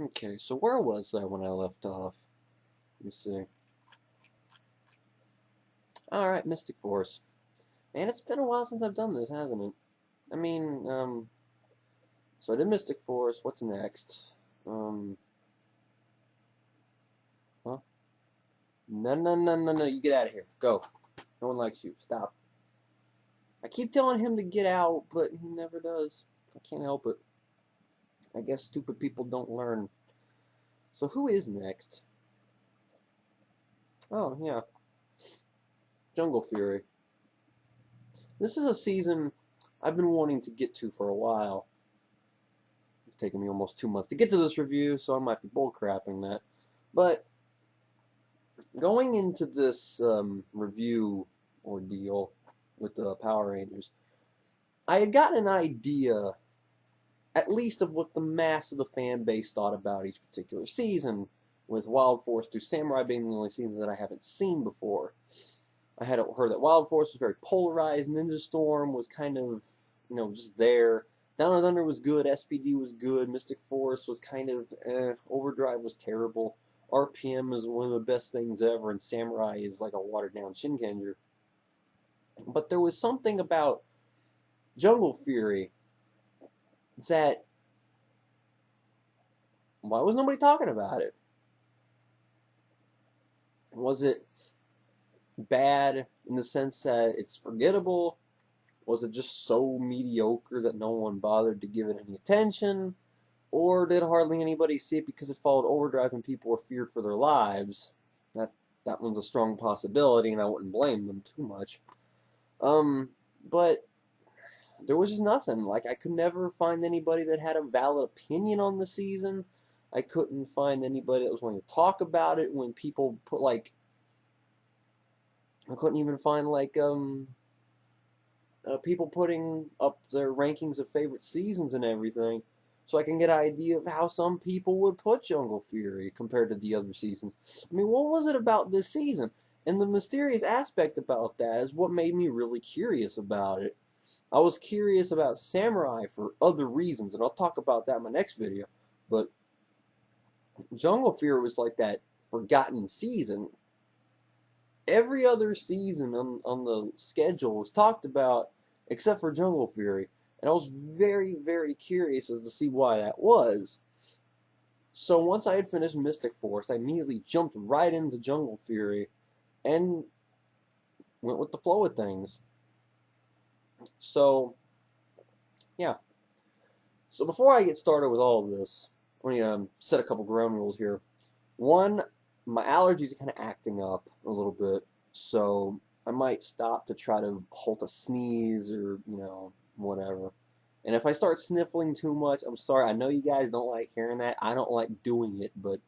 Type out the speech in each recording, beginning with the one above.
Okay, so where was I when I left off? Let me see. Alright, Mystic Force. And it's been a while since I've done this, hasn't it? I mean, so I did Mystic Force. What's next? Um, huh? No, no, no, no, no. You get out of here. Go. No one likes you. Stop. I keep telling him to get out, but he never does. I can't help it. I guess stupid people don't learn. So who is next? Oh, yeah. Jungle Fury. This is a season I've been wanting to get to for a while. It's taken me almost 2 months to get to this review, so I might be bullcrapping that. But going into this review ordeal with the Power Rangers, I had gotten an idea, at least, of what the mass of the fan base thought about each particular season, with Wild Force through Samurai being the only season that I haven't seen before. I had heard that Wild Force was very polarized, Ninja Storm was kind of, just there. Down and Under was good, SPD was good, Mystic Force was kind of Overdrive was terrible. RPM is one of the best things ever, and Samurai is like a watered down Shinkenger. But there was something about Jungle Fury that, why was nobody talking about it? Was it bad in the sense that it's forgettable? Was it just so mediocre that no one bothered to give it any attention? Or did hardly anybody see it because it followed Overdrive and people were feared for their lives? That one's a strong possibility, and I wouldn't blame them too much. But there was just nothing. Like, I could never find anybody that had a valid opinion on the season. I couldn't find anybody that was willing to talk about it when people put, like, I couldn't even find, like, people putting up their rankings of favorite seasons and everything, so I can get an idea of how some people would put Jungle Fury compared to the other seasons. I mean, what was it about this season? And the mysterious aspect about that is what made me really curious about it. I was curious about Samurai for other reasons, and I'll talk about that in my next video. But Jungle Fury was like that forgotten season. Every other season on the schedule was talked about except for Jungle Fury. And I was very, very curious as to see why that was. So once I had finished Mystic Force, I immediately jumped right into Jungle Fury and went with the flow of things. So, yeah. So before I get started with all of this, let me set a couple ground rules here. One, my allergies are kind of acting up a little bit, so I might stop to try to halt a sneeze or, whatever. And if I start sniffling too much, I'm sorry. I know you guys don't like hearing that. I don't like doing it, but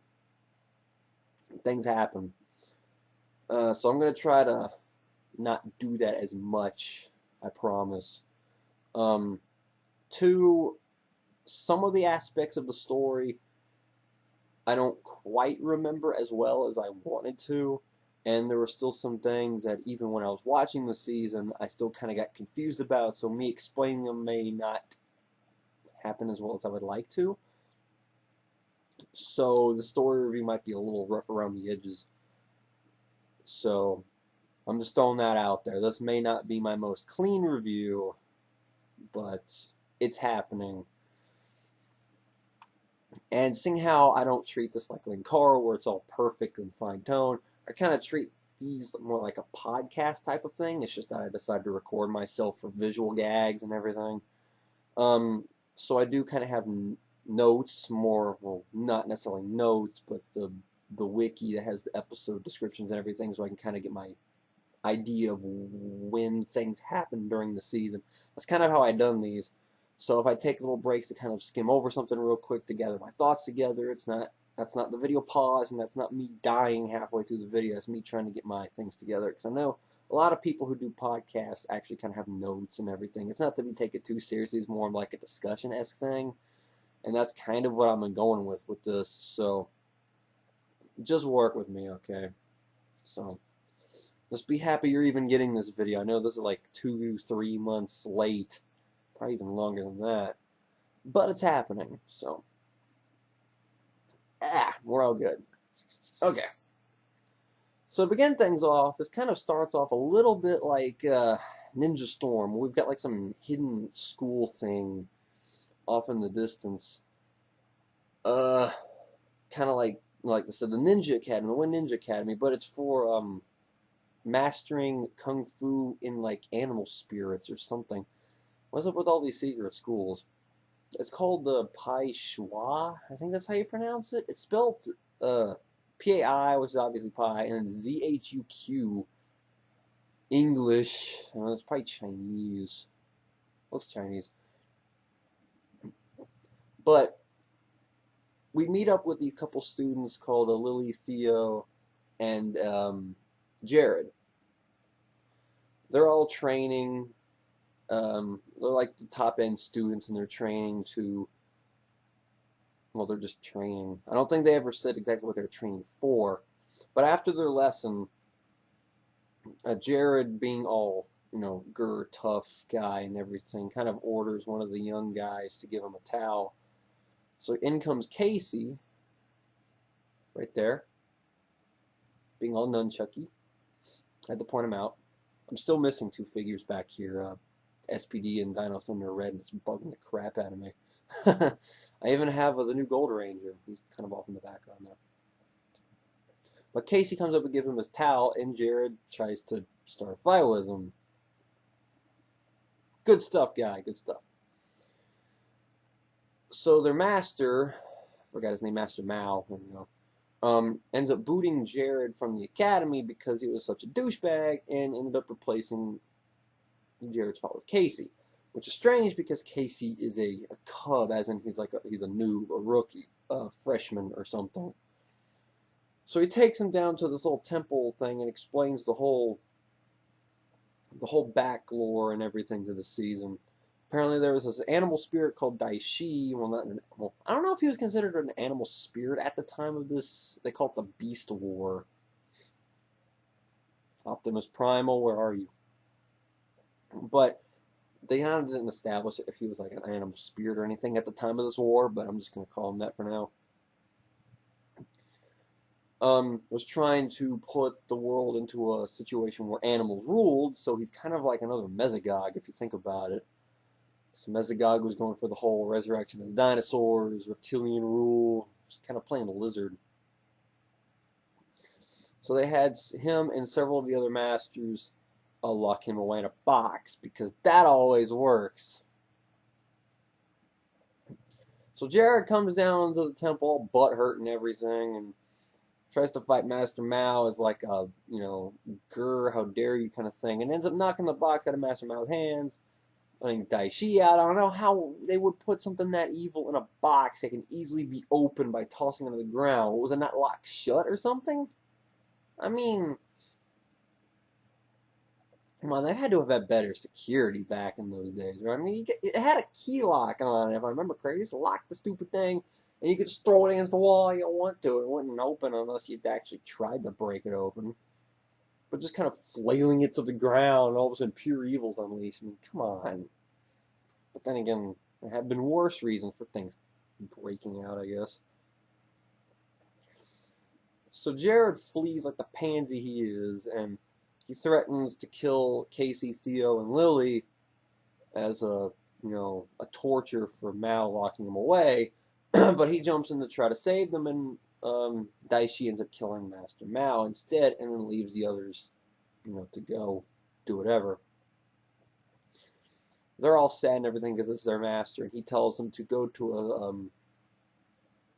things happen. So I'm going to try to not do that as much, I promise. Um, Two, some of the aspects of the story I don't quite remember as well as I wanted to. And there were still some things that even when I was watching the season, I still kind of got confused about. So me explaining them may not happen as well as I would like to. So the story review might be a little rough around the edges. So I'm just throwing that out there. This may not be my most clean review, but it's happening. And seeing how I don't treat this like Linkara, where it's all perfect and fine tone, I kind of treat these more like a podcast type of thing. It's just that I decided to record myself for visual gags and everything. So I do kind of have notes, more, well, not necessarily notes, but the wiki that has the episode descriptions and everything, so I can kind of get my idea of when things happen during the season. That's kind of how I done these. So if I take little breaks to kind of skim over something real quick to gather my thoughts together, that's not the video pause, and that's not me dying halfway through the video. That's me trying to get my things together, because I know a lot of people who do podcasts actually kind of have notes and everything. It's not to be taken too seriously. It's more like a discussion-esque thing, and that's kind of what I'm going with this. So just work with me, okay? So just be happy you're even getting this video. I know this is like 2-3 months late, probably even longer than that, but it's happening. So We're all good. Okay. So to begin things off, this kind of starts off a little bit like Ninja Storm. We've got like some hidden school thing off in the distance. Kind of like I said, the Ninja Academy, the One Ninja Academy, but it's for mastering kung fu in like animal spirits or something. What's up with all these secret schools? It's called the Pai Shua. I think that's how you pronounce it. It's spelled Pai, which is obviously Pi, and then Zhuq English. It's probably Chinese. Looks Chinese. But we meet up with these couple students called Lily, Theo, and Jared. They're all training. They're like the top end students, and they're training to. Well, they're just training. I don't think they ever said exactly what they're training for. But after their lesson, Jared, being all, tough guy and everything, kind of orders one of the young guys to give him a towel. So in comes Casey, right there, being all nunchucky. I had to point him out. I'm still missing two figures back here, SPD and Dino Thunder Red, and it's bugging the crap out of me. I even have the new Gold Ranger. He's kind of off in the background there. But Casey comes up and gives him his towel, and Jared tries to start a fight with him. Good stuff, guy. Good stuff. So their master, I forgot his name, Master Mao, ends up booting Jared from the academy because he was such a douchebag, and ended up replacing Jared's spot with Casey. Which is strange because Casey is a cub, as in he's a noob, a rookie, a freshman or something. So he takes him down to this little temple thing and explains the whole back lore and everything to the season. Apparently there was this animal spirit called Daishi. Well, I don't know if he was considered an animal spirit at the time of this. They call it the Beast War. Optimus Primal, where are you? But they kind of didn't establish if he was like an animal spirit or anything at the time of this war, but I'm just going to call him that for now. Was trying to put the world into a situation where animals ruled, so he's kind of like another Mesogog if you think about it. So Mesogog was going for the whole resurrection of the dinosaurs, reptilian rule, just kind of playing the lizard. So they had him and several of the other masters lock him away in a box, because that always works. So Jared comes down to the temple, all butthurt and everything, and tries to fight Master Mao as like a, grr, how dare you kind of thing, and ends up knocking the box out of Master Mao's hands, letting Daishi out. I don't know how they would put something that evil in a box that can easily be opened by tossing it on the ground. Was it not locked shut or something? I mean, come on, they had to have had better security back in those days, right? I mean, it had a key lock on it, if I remember correctly. Just lock the stupid thing, and you could just throw it against the wall you don't want to. It wouldn't open unless you'd actually tried to break it open. But just kind of flailing it to the ground, and all of a sudden pure evil's unleashed. I mean, come on. But then again, there have been worse reasons for things breaking out, I guess. So Jared flees like the pansy he is, and he threatens to kill Casey, Theo, and Lily as a torture for Mao locking him away. But he jumps in to try to save them, and Daishi ends up killing Master Mao instead, and then leaves the others, to go do whatever. They're all sad and everything because it's their master, and he tells them to go to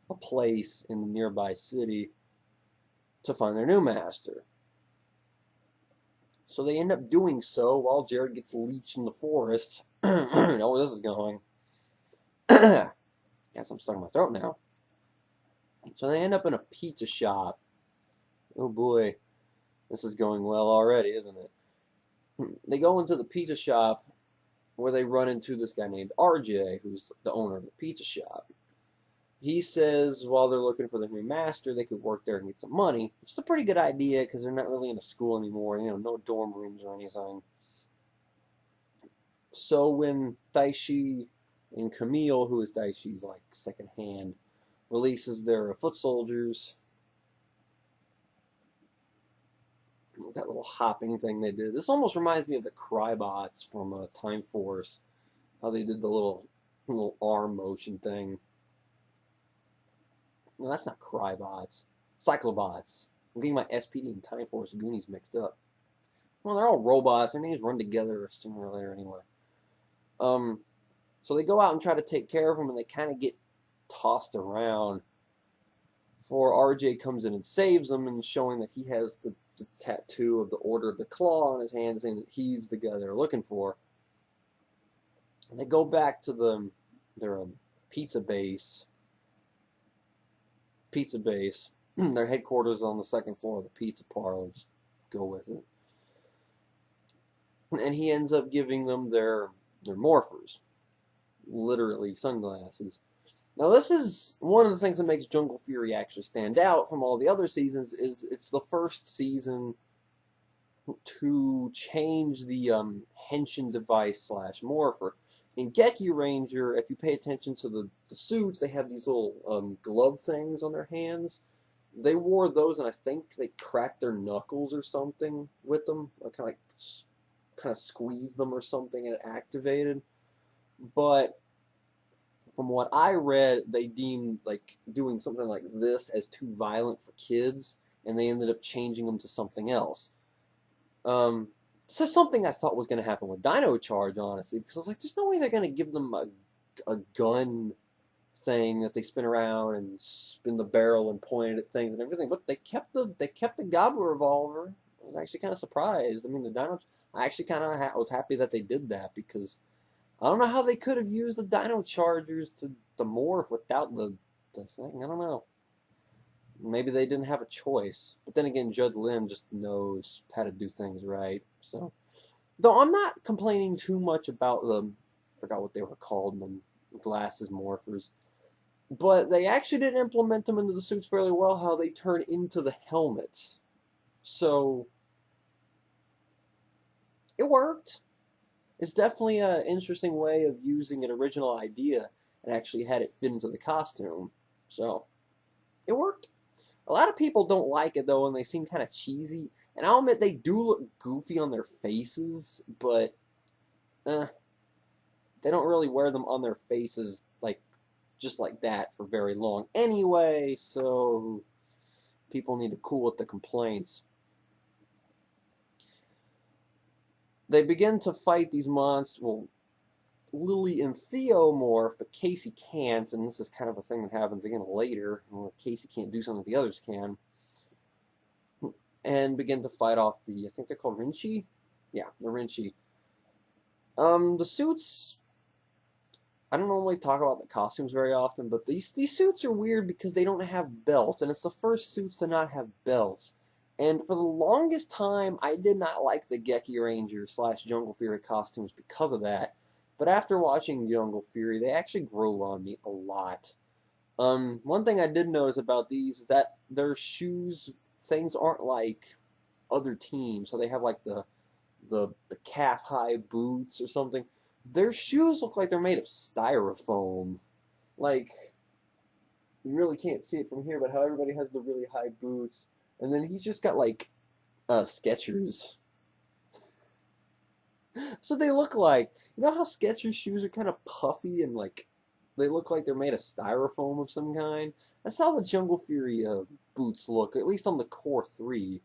a place in the nearby city to find their new master. So they end up doing so while Jared gets leeched in the forest. You know where this is going. Guess I'm stuck in my throat now. So they end up in a pizza shop. Oh boy, this is going well already, isn't it? They go into the pizza shop where they run into this guy named RJ, who's the owner of the pizza shop. He says while they're looking for their new master, they could work there and get some money, which is a pretty good idea because they're not really in a school anymore, no dorm rooms or anything. So when Daishi and Camille, who is Daishi's like second hand, releases their foot soldiers. That little hopping thing they did. This almost reminds me of the Crybots from Time Force. How they did the little arm motion thing. No, that's not Crybots. Cyclobots. I'm getting my SPD and Time Force Goonies mixed up. Well, they're all robots. Their names run together sooner or later anyway. So they go out and try to take care of them, and they kind of get tossed around. Before RJ comes in and saves them, and showing that he has the tattoo of the Order of the Claw on his hand, saying that he's the guy they're looking for. And they go back to their pizza base. Their headquarters on the second floor of the pizza parlor. Just go with it. And he ends up giving them their morphers. Literally sunglasses. Now this is one of the things that makes Jungle Fury actually stand out from all the other seasons, is it's the first season to change the henshin device / morpher. In Geki Ranger, if you pay attention to the suits, they have these little glove things on their hands. They wore those, and I think they cracked their knuckles or something with them. Or kind of squeezed them or something, and it activated. But from what I read, they deemed like doing something like this as too violent for kids, and they ended up changing them to something else. This is something I thought was going to happen with Dino Charge, honestly, because I was like, there's no way they're going to give them a gun thing that they spin around and spin the barrel and point it at things and everything. But they kept the Gobble revolver. I was actually kind of surprised. I mean, the Dino. I actually kind of was happy that they did that, because I don't know how they could have used the Dino Chargers to morph without the thing. I don't know. Maybe they didn't have a choice. But then again, Judd Lim just knows how to do things right. So, though I'm not complaining too much about them. I forgot what they were called, them glasses morphers. But they actually did implement them into the suits fairly well, how they turn into the helmets. So, it worked. It's definitely an interesting way of using an original idea and actually had it fit into the costume. So, it worked. A lot of people don't like it, though, and they seem kind of cheesy. And I'll admit they do look goofy on their faces, but they don't really wear them on their faces just like that for very long anyway, so people need to cool with the complaints. They begin to fight these monsters. Well, Lily and Theo morph, but Casey can't, and this is kind of a thing that happens again later, where Casey can't do something the others can, and begin to fight off I think they're called Rinchi? Yeah, the Rinchi. The suits, I don't normally talk about the costumes very often, but these suits are weird because they don't have belts, and it's the first suits to not have belts. And for the longest time, I did not like the Geki Ranger / Jungle Fury costumes because of that. But after watching Jungle Fury, they actually grow on me a lot. One thing I did notice about these is that their shoes things aren't like other teams. So they have like the calf-high boots or something. Their shoes look like they're made of styrofoam. Like, you really can't see it from here, but how everybody has the really high boots. And then he's just got like Skechers. So they look like, you know how Skechers shoes are kind of puffy and like they look like they're made of styrofoam of some kind? That's how the Jungle Fury boots look, at least on the Core 3.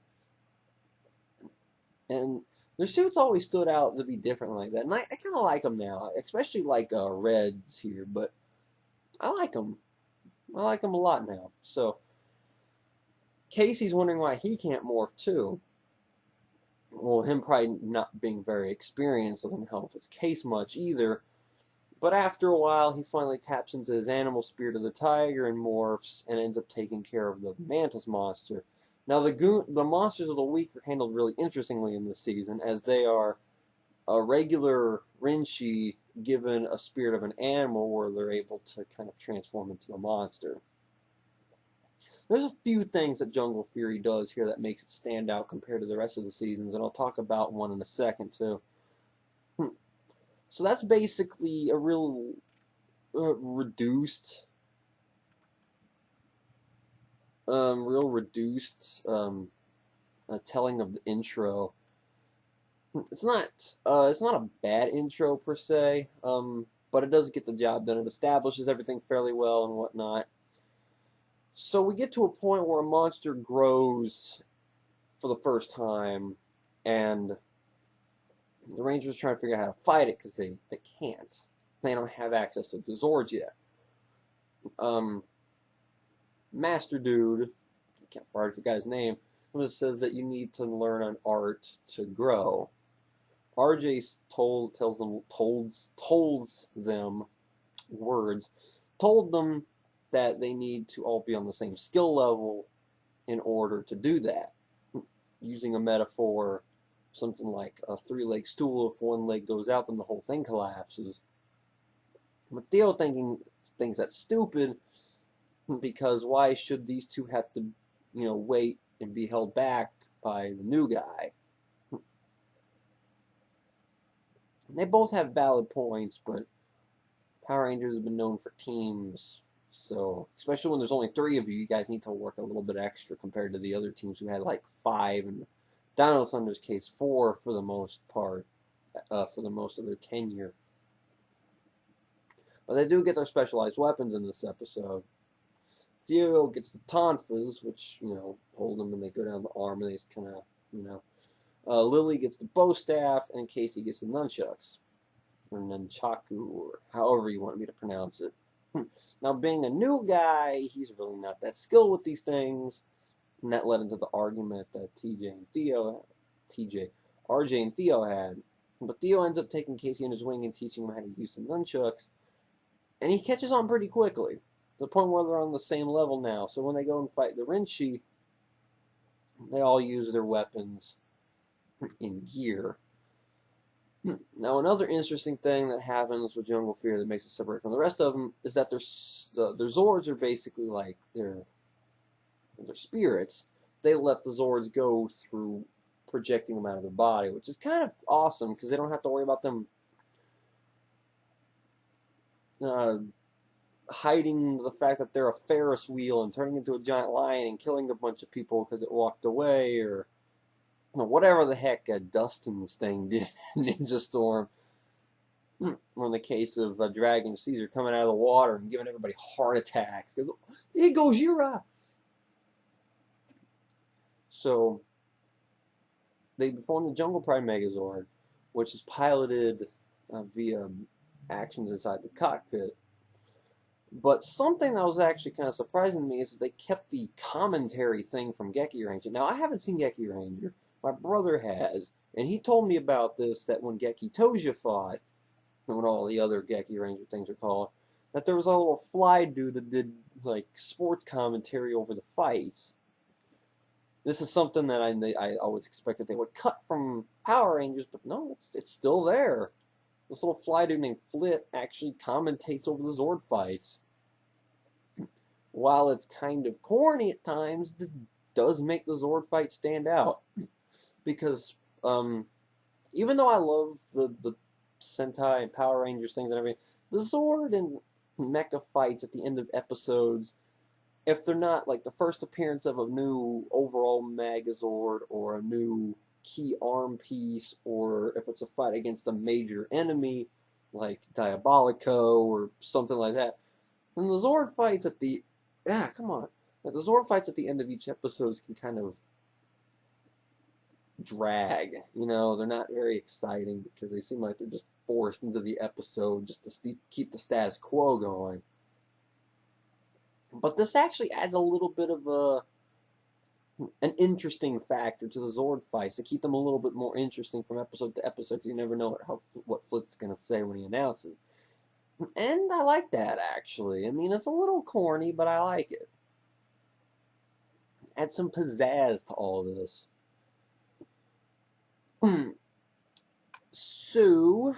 And their suits always stood out to be different like that. And I kind of like them now, especially like Reds here, but I like them. I like them a lot now. So Casey's wondering why he can't morph too. Well, him probably not being very experienced doesn't help his case much either. But after a while, he finally taps into his animal spirit of the tiger and morphs and ends up taking care of the mantis monster. Now, the monsters of the week are handled really interestingly in this season, as they are a regular Rinchi given a spirit of an animal where they're able to kind of transform into the monster. There's a few things that Jungle Fury does here that makes it stand out compared to the rest of the seasons, and I'll talk about one in a second, too. So that's basically a real reduced real reduced telling of the intro. It's not a bad intro per se, but it does get the job done. It establishes everything fairly well and whatnot. So we get to a point where a monster grows for the first time, and the Rangers try to figure out how to fight it because they can't. They don't have access to the Zords yet. Master Dude, I can't forget his name, says that you need to learn an art to grow. RJ told them that they need to all be on the same skill level in order to do that. Using a metaphor, something like a three-leg stool, if one leg goes out, then the whole thing collapses. But Theo thinks that's stupid, because why should these two have to, wait and be held back by the new guy? They both have valid points, but Power Rangers have been known for teams, so especially when there's only 3 of you, you guys need to work a little bit extra compared to the other teams who had like 5, and Dino Thunder's case 4 for the most part, for the most of their tenure. But they do get their specialized weapons in this episode. Theo gets the tonfas, which, hold them and they go down the arm, and they just kind of, Lily gets the bow staff, and Casey gets the nunchucks, or nunchaku, or however you want me to pronounce it. Now, being a new guy, he's really not that skilled with these things, and that led into the argument that RJ and Theo had. But Theo ends up taking Casey in his wing and teaching him how to use the nunchucks, and he catches on pretty quickly, to the point where they're on the same level now. So when they go and fight the Rinchi, they all use their weapons in gear. Now, another interesting thing that happens with Jungle Fear that makes it separate from the rest of them is that their Zords are basically like their spirits. They let the Zords go through projecting them out of their body, which is kind of awesome because they don't have to worry about them hiding the fact that they're a Ferris wheel and turning into a giant lion and killing a bunch of people because it walked away, or whatever the heck Dustin's thing did in Ninja Storm. Or in the case of Dragon Caesar coming out of the water and giving everybody heart attacks. Here goes Yura! So, they form the Jungle Pride Megazord, which is piloted via actions inside the cockpit. But something that was actually kind of surprising to me is that they kept the commentary thing from Geki Ranger. Now, I haven't seen Geki Ranger. My brother has, and he told me about this, that when Geki Toja fought, and what all the other Geki Ranger things are called, that there was a little fly dude that did, like, sports commentary over the fights. This is something that I always expected they would cut from Power Rangers, but no, it's still there. This little fly dude named Flit actually commentates over the Zord fights. While it's kind of corny at times, it does make the Zord fight stand out. Because even though I love the Sentai and Power Rangers things and everything, the Zord and Mecha fights at the end of episodes, if they're not like the first appearance of a new overall Megazord or a new key arm piece, or if it's a fight against a major enemy like Diabolico or something like that, then the Zord fights at the the Zord fights at the end of each episode can kind of drag. They're not very exciting because they seem like they're just forced into the episode just to keep the status quo going. But this actually adds a little bit of an interesting factor to the Zord fights to keep them a little bit more interesting from episode to episode, because you never know what Flit's going to say when he announces. And I like that, actually. I mean, it's a little corny, but I like it. Add some pizzazz to all this. So,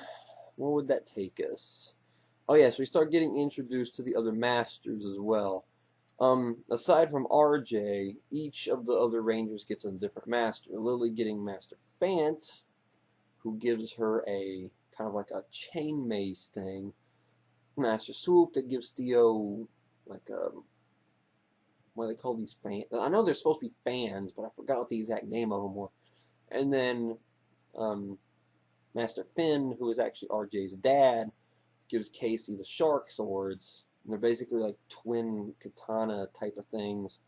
where would that take us? Oh yeah, so we start getting introduced to the other masters as well. Aside from RJ, each of the other Rangers gets a different master. Lily getting Master Fant, who gives her a kind of like a chain maze thing. Master Swoop that gives Theo like what they call these fans. I know they're supposed to be fans, but I forgot what the exact name of them were. And then Master Finn, who is actually RJ's dad, gives Casey the shark swords. And they're basically like twin katana type of things.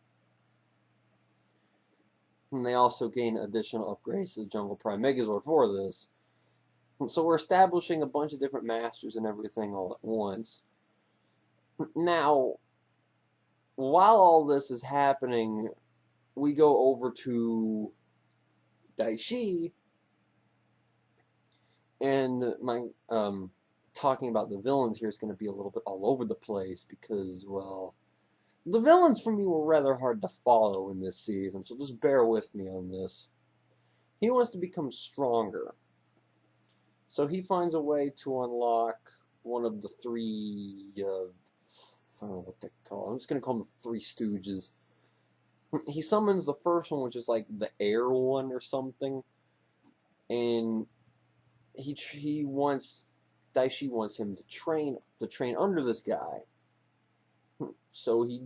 And they also gain additional upgrades to the Jungle Prime Megazord for this. So we're establishing a bunch of different masters and everything all at once. Now, while all this is happening, we go over to Daishi, and my talking about the villains here is going to be a little bit all over the place because, well, the villains for me were rather hard to follow in this season, so just bear with me on this. He wants to become stronger, so he finds a way to unlock one of the three, I don't know what they call them. I'm just going to call them the Three Stooges. He summons the first one, which is like the air one or something, and Daishi wants him to train under this guy. So he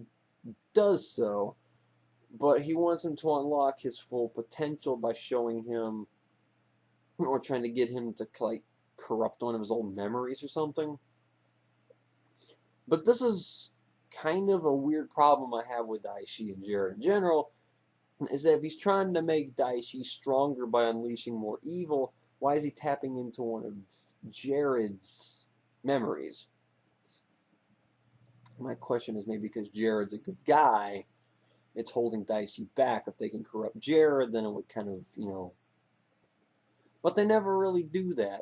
does so, but he wants him to unlock his full potential by showing him, or trying to get him to like corrupt one of his old memories or something. But this is kind of a weird problem I have with Daishi and Jared in general, is that if he's trying to make Daishi stronger by unleashing more evil, why is he tapping into one of Jared's memories? My question is maybe because Jared's a good guy, it's holding Daishi back. If they can corrupt Jared, then it would kind of, But they never really do that.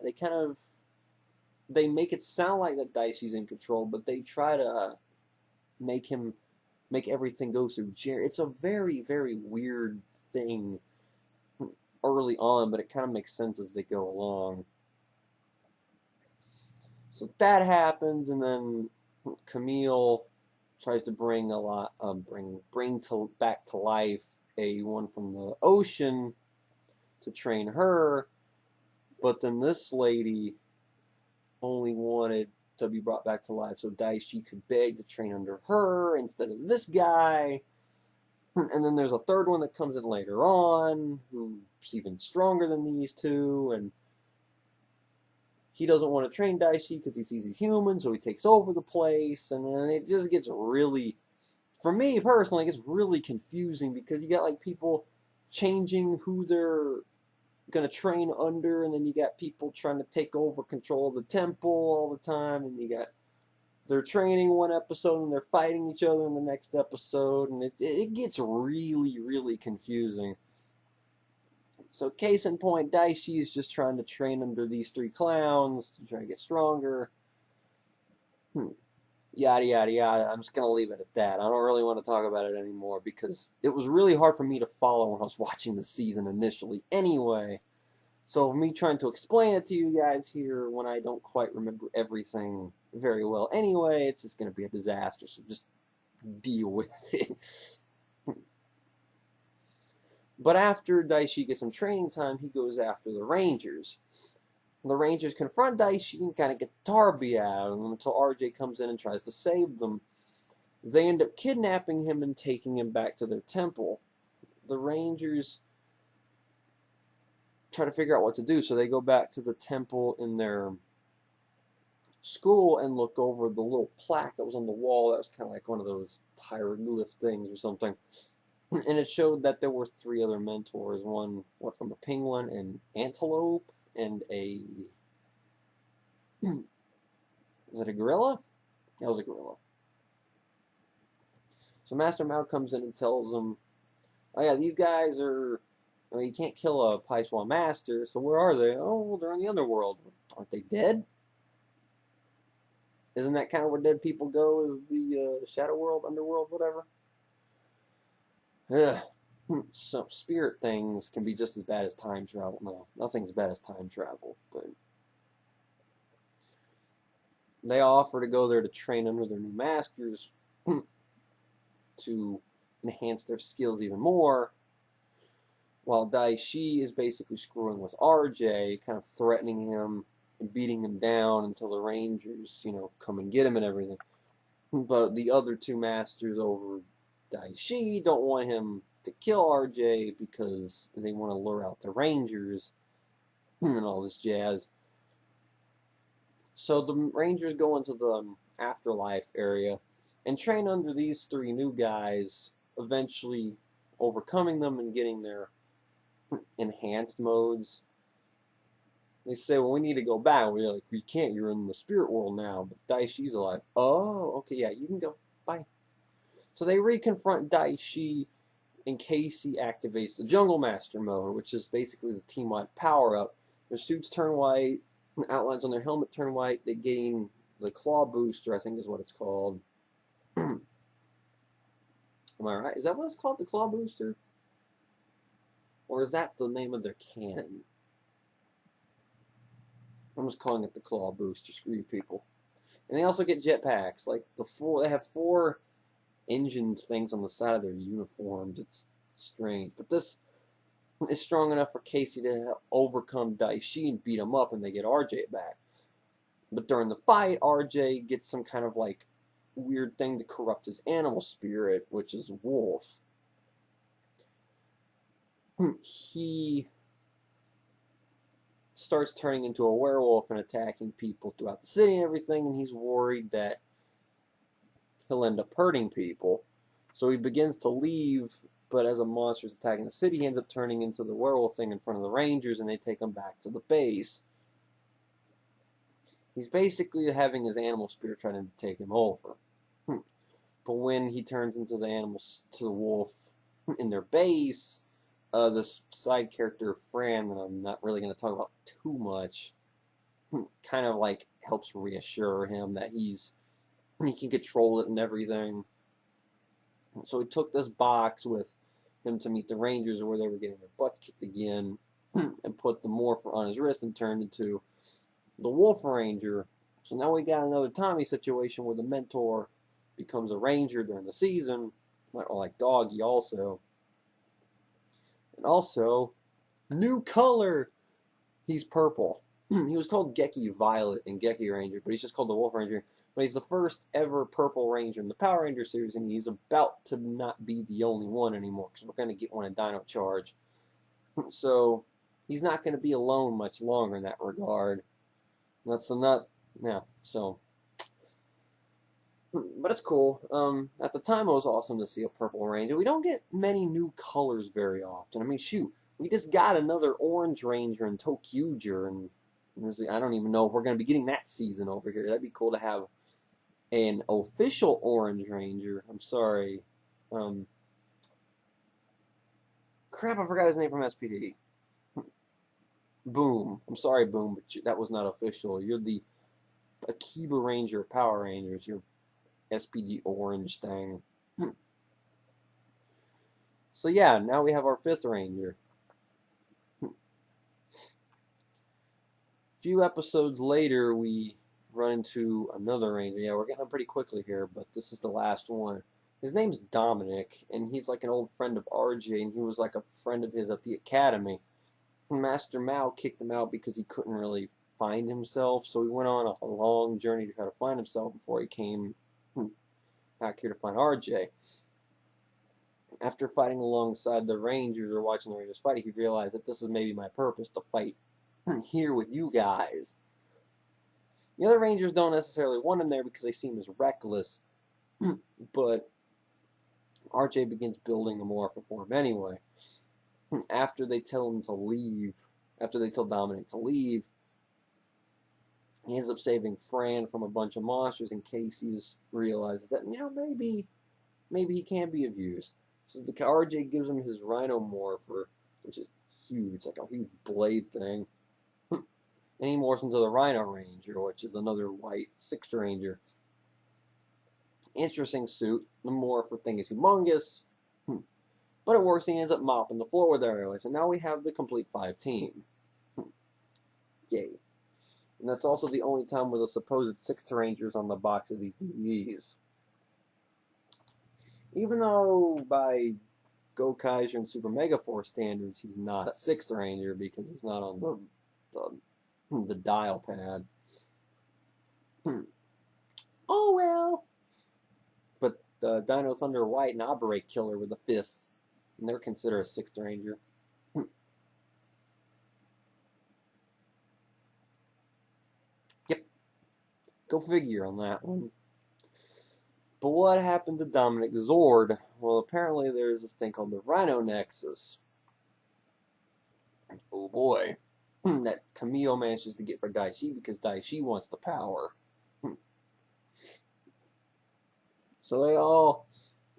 They make it sound like that Daishi's in control, but they try to make everything go through Jared. It's a very, very weird thing early on, but it kind of makes sense as they go along. So that happens, and then Camille tries to bring back to life a one from the ocean to train her, but then this lady only wanted to be brought back to life so Daishi could beg to train under her instead of this guy. And then there's a third one that comes in later on, who's even stronger than these two, and he doesn't want to train Daishi because he sees he's human, so he takes over the place, and then it just gets really, for me personally, it gets really confusing because you got like people changing who they're going to train under, and then you got people trying to take over control of the temple all the time, and they're training one episode and they're fighting each other in the next episode, and it gets really, really confusing. So case in point, Daishi is just trying to train under these three clowns to try to get stronger. Yada, yada, yada. I'm just going to leave it at that. I don't really want to talk about it anymore because it was really hard for me to follow when I was watching the season initially anyway. So me trying to explain it to you guys here when I don't quite remember everything very well anyway, it's just going to be a disaster. So just deal with it. But after Daishi gets some training time, he goes after the Rangers. The Rangers confront Daishi and kind of get the tar beat out of him until RJ comes in and tries to save them. They end up kidnapping him and taking him back to their temple. The Rangers try to figure out what to do, so they go back to the temple in their school and look over the little plaque that was on the wall. That was kind of like one of those hieroglyph things or something. And it showed that there were three other mentors. One from a penguin, an antelope, and a... Was it a gorilla? Yeah, it was a gorilla. So Master Mao comes in and tells them, oh yeah, these guys are... Well, you can't kill a Paiswa master, so where are they? Oh, well, they're in the underworld. Aren't they dead? Isn't that kind of where dead people go, is the shadow world, underworld, whatever? Some spirit things can be just as bad as time travel. No, nothing's as bad as time travel, but they offer to go there to train under their new masters to enhance their skills even more, while Daishi is basically screwing with RJ, kind of threatening him and beating him down until the Rangers, come and get him and everything. But the other two masters over Daishi don't want him to kill RJ because they want to lure out the Rangers and all this jazz. So the Rangers go into the afterlife area and train under these three new guys, eventually overcoming them and getting their enhanced modes. They say, well, we need to go back. We're like, we can't. You're in the spirit world now. But Daishi's alive. Oh, okay, yeah, you can go. Bye. So they reconfront Daishi, and Casey activates the Jungle Master mode, which is basically the team-wide power-up. Their suits turn white, outlines on their helmet turn white. They gain the Claw Booster, I think is what it's called. Am I right? Is that what it's called, the Claw Booster? Or is that the name of their cannon? I'm just calling it the Claw Booster. Screw you people. And they also get jetpacks. Like they have 4 engine things on the side of their uniforms. It's strange, but this is strong enough for Casey to overcome Daishi and beat him up, and they get RJ back. But during the fight, RJ gets some kind of like weird thing to corrupt his animal spirit, which is wolf. He starts turning into a werewolf and attacking people throughout the city and everything, and he's worried that he'll end up hurting people. So he begins to leave, but as a monster's attacking the city, he ends up turning into the werewolf thing in front of the Rangers, and they take him back to the base. He's basically having his animal spirit trying to take him over. But when he turns into the animals, to the wolf in their base, this side character, Fran, that I'm not really going to talk about too much, kind of like helps reassure him that he can control it and everything. So he took this box with him to meet the Rangers where they were getting their butts kicked again, and put the morpher on his wrist and turned into the Wolf Ranger. So now we got another Tommy situation where the mentor becomes a Ranger during the season, like Doggy also. And also, new color, he's purple. He was called Geki Violet in Geki Ranger, but he's just called the Wolf Ranger. But he's the first ever Purple Ranger in the Power Ranger series, and he's about to not be the only one anymore, because we're going to get one in Dino Charge. So, he's not going to be alone much longer in that regard. That's a nut. Yeah, so. But it's cool. At the time, it was awesome to see a Purple Ranger. We don't get many new colors very often. I mean, shoot, we just got another Orange Ranger in Tokyuger, and I don't even know if we're going to be getting that season over here. That'd be cool to have an official Orange Ranger. I'm sorry. Crap, I forgot his name from SPD. Boom. I'm sorry, Boom, but that was not official. You're the Akiba Ranger Power Rangers. You're SPD Orange thing. So yeah, now we have our 5th Ranger. A few episodes later, we run into another Ranger. Yeah, we're getting up pretty quickly here, but this is the last one. His name's Dominic, and he's like an old friend of RJ, and he was like a friend of his at the academy. Master Mao kicked him out because he couldn't really find himself, so he went on a long journey to try to find himself before he came back here to find RJ. After fighting alongside the Rangers, or watching the Rangers fight, he realized that this is maybe my purpose, to fight here with you guys. The other Rangers don't necessarily want him there because they seem as reckless, but RJ begins building a morpher for him anyway. After they tell him to leave, after they tell Dominic to leave, he ends up saving Fran from a bunch of monsters, and Casey realizes that, maybe he can be of use. So the RJ gives him his Rhino Morpher, which is huge, like a huge blade thing. And he morphs into the Rhino Ranger, which is another white 6th Ranger. Interesting suit. The Morpher thing is humongous. But it works, and he ends up mopping the floor with everybody. So now we have the complete 5 team. Yay. And that's also the only time where the supposed 6th Ranger's on the box of these DVDs. Even though by Gokaiger and Super Mega Force standards, he's not a 6th Ranger because he's not on the dial pad. Oh well. But Dino Thunder White and Operate Killer were the 5th, and they're considered a 6th Ranger. Yep, go figure on that one. But what happened to Dominic Zord? Well, apparently there's this thing called the Rhino Nexus. Oh boy. That Camille manages to get for Daishi because Daishi wants the power. So they all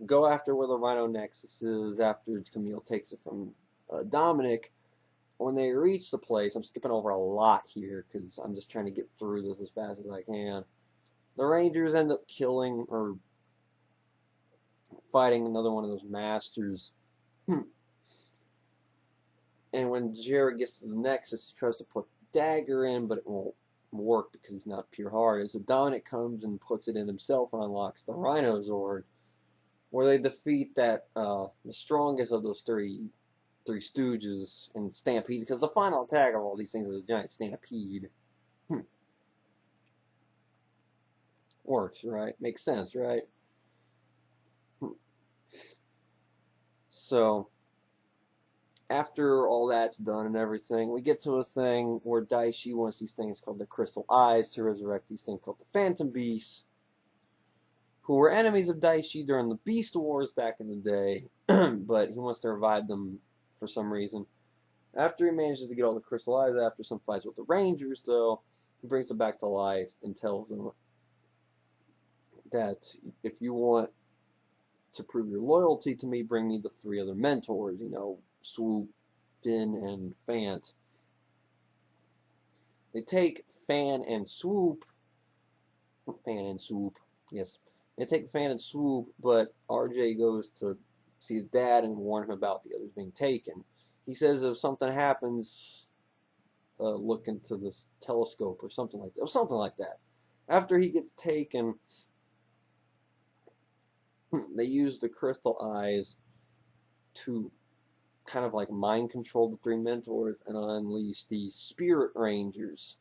go after where the Rhino Nexus is after Camille takes it from Dominic. When they reach the place, I'm skipping over a lot here because I'm just trying to get through this as fast as I can. The Rangers end up killing or fighting another one of those masters. And when Jared gets to the Nexus, he tries to put Dagger in, but it won't work because he's not pure hearted. So Dominic comes and puts it in himself and unlocks the Rhino Zord, where they defeat that the strongest of those three stooges and Stampede, because the final attack of all these things is a giant Stampede. Works, right? Makes sense, right? So after all that's done and everything, we get to a thing where Daishi wants these things called the Crystal Eyes to resurrect these things called the Phantom Beasts, who were enemies of Daishi during the Beast Wars back in the day, but he wants to revive them for some reason. After he manages to get all the Crystal Eyes, after some fights with the Rangers, though, he brings them back to life and tells them that if you want to prove your loyalty to me, bring me the 3 other mentors, Swoop, Finn, and Fant. They take Fan and Swoop, yes. They take Fan and Swoop, but RJ goes to see his dad and warn him about the others being taken. He says if something happens, look into this telescope or something like that. After he gets taken, they use the Crystal Eyes to kind of like mind control the 3 mentors and unleash the Spirit Rangers.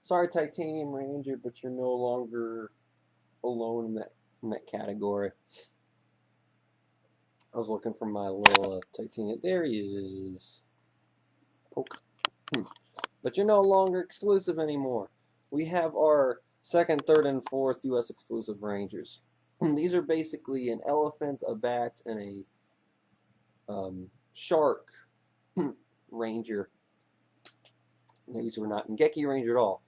Sorry, Titanium Ranger, but you're no longer alone in that category. I was looking for my little Titanium. There he is. Poke. But you're no longer exclusive anymore. We have our 2nd, 3rd, and 4th U.S. exclusive Rangers. These are basically an elephant, a bat, and a shark ranger. These were not in Geki Ranger at all.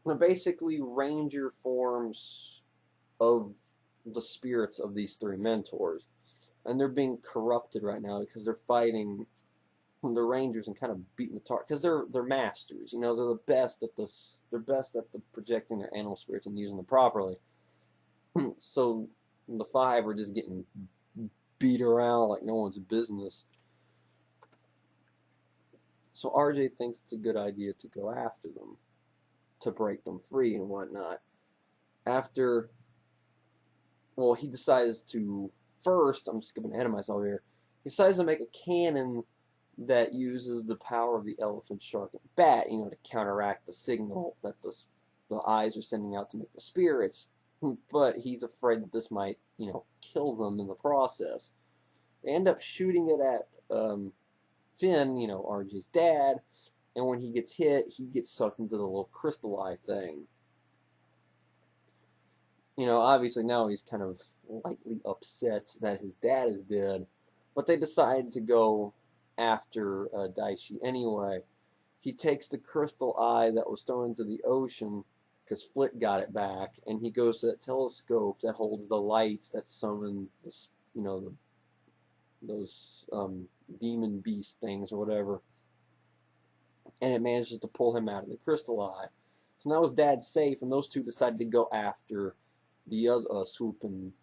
They're basically ranger forms of the spirits of these 3 mentors. And they're being corrupted right now because they're fighting the Rangers and kind of beating the tar, because they're masters. They're the best at this. They're best at projecting their animal spirits and using them properly. So the 5 are just getting beat around like no one's business. So RJ thinks it's a good idea to go after them, to break them free and whatnot. He decides to first, I'm skipping ahead of myself here, he decides to make a cannon that uses the power of the elephant, shark, and bat, to counteract the signal that the eyes are sending out to make the spirits. But he's afraid that this might, kill them in the process. They end up shooting it at Finn, RJ's dad, and when he gets hit, he gets sucked into the little crystal eye thing. Obviously now he's kind of lightly upset that his dad is dead, but they decide to go after Daishi anyway. He takes the crystal eye that was thrown into the ocean because Flit got it back, and he goes to that telescope that holds the lights that summon this, those demon beast things or whatever, and it manages to pull him out of the crystal eye. So now his dad's safe, and those 2 decide to go after the other Swoop and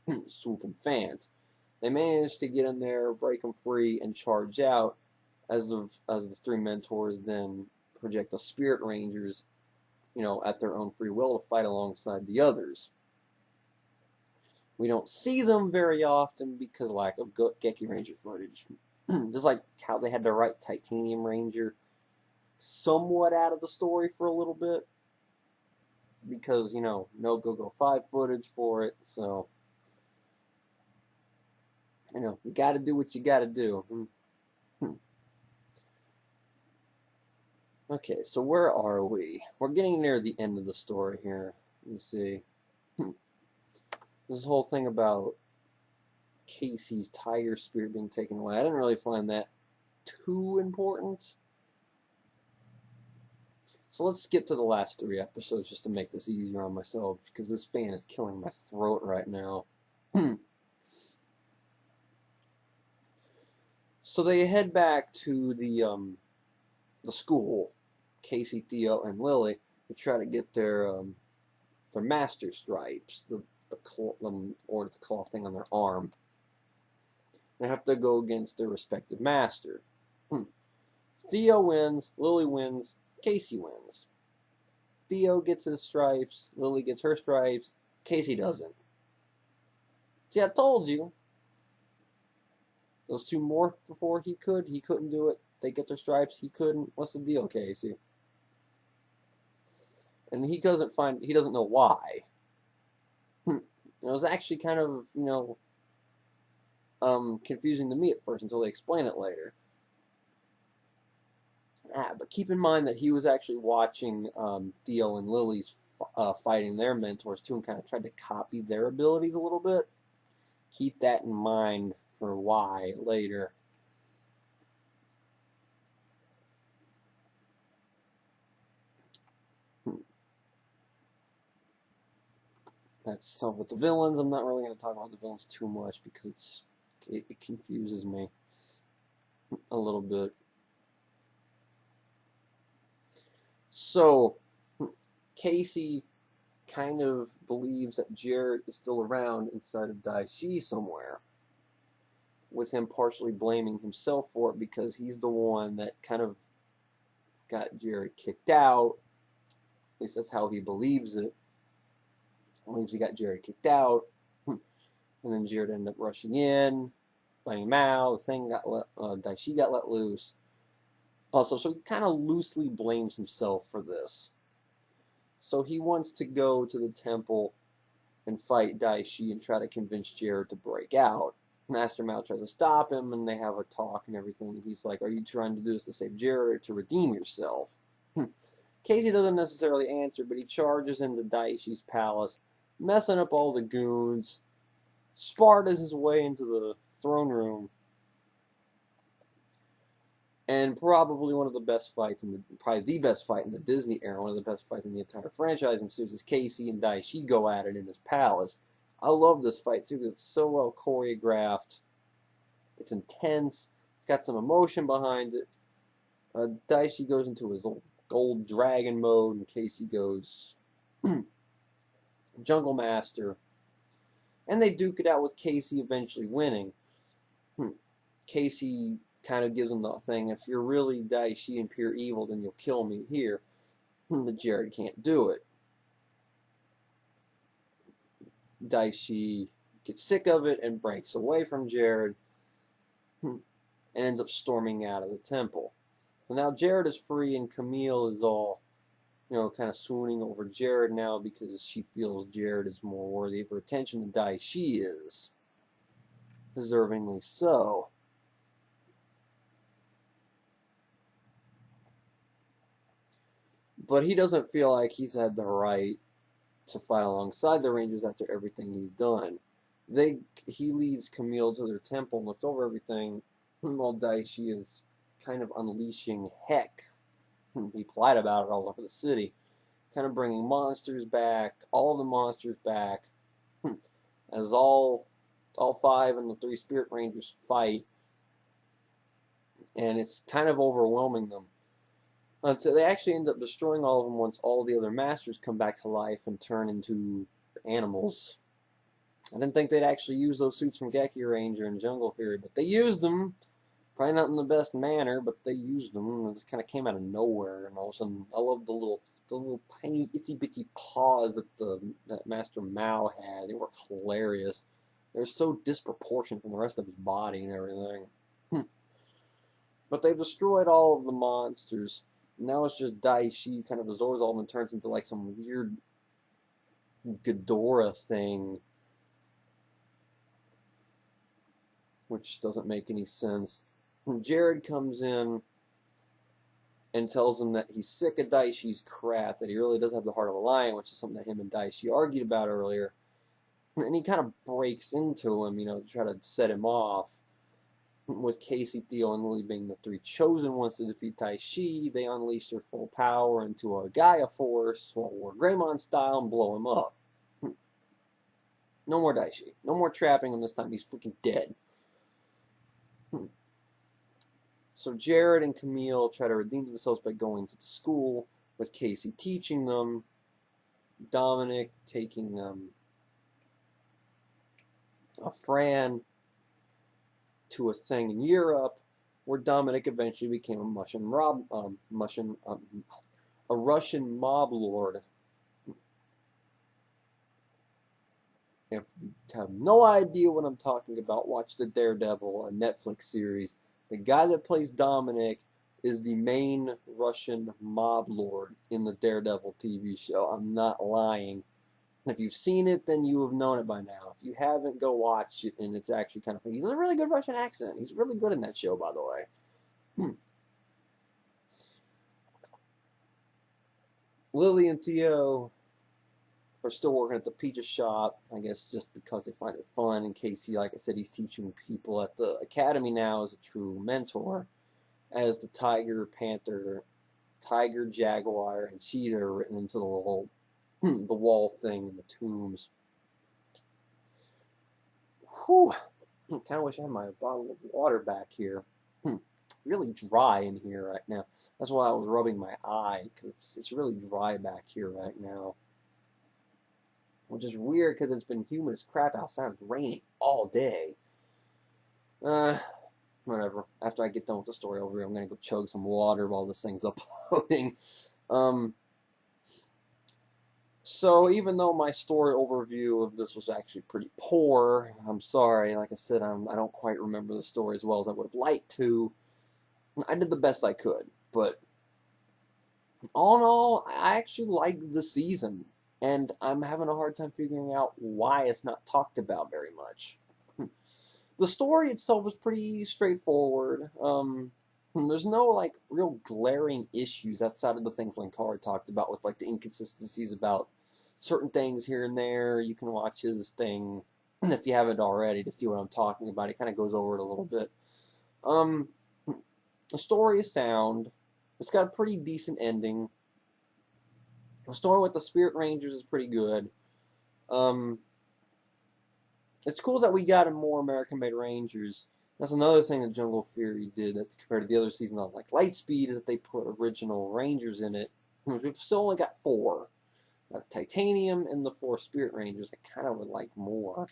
Fant. They manage to get in there, break them free, and charge out as the 3 mentors then project the Spirit Rangers, at their own free will to fight alongside the others. We don't see them very often because of lack of Geki Ranger footage. Just like how they had to write Titanium Ranger somewhat out of the story for a little bit because, no Go-Go 5 footage for it, so You know, you got to do what you got to do. Okay, so where are we? We're getting near the end of the story here. Let me see. This whole thing about Casey's tiger spirit being taken away, I didn't really find that too important. So let's skip to the last 3 episodes just to make this easier on myself, because this fan is killing my throat right now. So they head back to the school, Casey, Theo, and Lily, to try to get their master stripes, the claw thing on their arm. They have to go against their respective master. Theo wins, Lily wins, Casey wins. Theo gets his stripes, Lily gets her stripes, Casey doesn't. See, I told you. Those two morphed before he couldn't do it. They get their stripes, he couldn't. What's the deal, Casey? And he doesn't know why. It was actually kind of, confusing to me at first until they explain it later. But keep in mind that he was actually watching Theo and Lily's fighting their mentors too, and kind of tried to copy their abilities a little bit. Keep that in mind for why later. That's some with the villains. I'm not really going to talk about the villains too much because it confuses me a little bit. So, Casey kind of believes that Jared is still around inside of Daishi somewhere, with him partially blaming himself for it because he's the one that kind of got Jared kicked out. At least that's how he believes it. He believes he got Jared kicked out, and then Jared ended up rushing in, fighting Mao. The thing got Daishi got let loose. Also, so he kind of loosely blames himself for this. So he wants to go to the temple and fight Daishi and try to convince Jared to break out. Master Mao tries to stop him, and they have a talk and everything. He's like, "Are you trying to do this to save Jared or to redeem yourself?" Casey doesn't necessarily answer, but he charges into Daishi's palace, messing up all the goons. Spartas his way into the throne room, and probably one of the best fights probably the best fight in the Disney era, one of the best fights in the entire franchise ensues as Casey and Daishi go at it in his palace. I love this fight too because it's so well choreographed. It's intense. It's got some emotion behind it. Daishi goes into his old gold dragon mode, and Casey goes Jungle Master. And they duke it out with Casey eventually winning. Casey kind of gives him the thing, if you're really Daishi and pure evil, then you'll kill me here. But Jared can't do it. Daishi gets sick of it and breaks away from Jared and ends up storming out of the temple. So now Jared is free, and Camille is all, kind of swooning over Jared now because she feels Jared is more worthy of her attention than Daishi is. Deservingly so. But he doesn't feel like he's had the right to fight alongside the Rangers after everything he's done. He leads Camille to their temple and looks over everything while Daishi is kind of unleashing heck. Be polite about it all over the city. Kind of bringing monsters back, all the monsters back, as all 5 and the 3 Spirit Rangers fight. And it's kind of overwhelming them. So they actually end up destroying all of them once all the other masters come back to life and turn into animals. I didn't think they'd actually use those suits from Geki Ranger and Jungle Fury, but they used them. Probably not in the best manner, but they used them. It just kind of came out of nowhere, and all of a sudden, I love the little tiny itsy bitsy paws that Master Mao had. They were hilarious. They were so disproportionate from the rest of his body and everything. But they've destroyed all of the monsters. Now it's just Daishi kind of absorbs all of them and turns into like some weird Ghidorah thing. which doesn't make any sense. Jared comes in and tells him that he's sick of Daishi's crap, that he really does have the heart of a lion, which is something that him and Daishi argued about earlier. And he kind of breaks into him, to try to set him off. With Casey, Theo, and Lily being the three chosen ones to defeat Daishi, they unleash their full power into a Gaia force, War Greymon style, and blow him up. No more Daishi. No more trapping him this time. He's freaking dead. So Jared and Camille try to redeem themselves by going to the school, with Casey teaching them, Dominic taking a Fran to a thing in Europe, where Dominic eventually became a Russian mob lord. If you have no idea what I'm talking about, watch the Daredevil, a Netflix series. The guy that plays Dominic is the main Russian mob lord in the Daredevil TV show. I'm not lying. If you've seen it, then you have known it by now. If you haven't, go watch it, and it's actually kind of funny. He's a really good Russian accent. He's really good in that show, by the way. Lily and Theo are still working at the pizza shop, I guess just because they find it fun. And Casey, like I said, he's teaching people at the academy now as a true mentor, as the tiger, panther, tiger, jaguar, and cheetah are written into the wall thing in the tombs. Whew. Kind of wish I had my bottle of water back here. Really dry in here right now. That's why I was rubbing my eye, because it's really dry back here right now. Which is weird because it's been humid as crap outside. It's raining all day. Whatever. After I get done with the story over here, I'm going to go chug some water while this thing's uploading. So even though my story overview of this was actually pretty poor, I'm sorry. Like I said, I don't quite remember the story as well as I would have liked to. I did the best I could, but all in all, I actually liked the season, and I'm having a hard time figuring out why it's not talked about very much. The story itself is pretty straightforward. There's no like real glaring issues outside of the things Linkara talked about with like the inconsistencies about certain things here and there. You can watch his thing if you haven't already to see what I'm talking about. It kind of goes over it a little bit. The story is sound. It's got a pretty decent ending. The story with the Spirit Rangers is pretty good. It's cool that we got a more American-made Rangers. That's another thing that Jungle Fury did that compared to the other season on like Lightspeed is that they put original Rangers in it. We've still only got 4. Got Titanium and the 4 Spirit Rangers. I kind of would like more.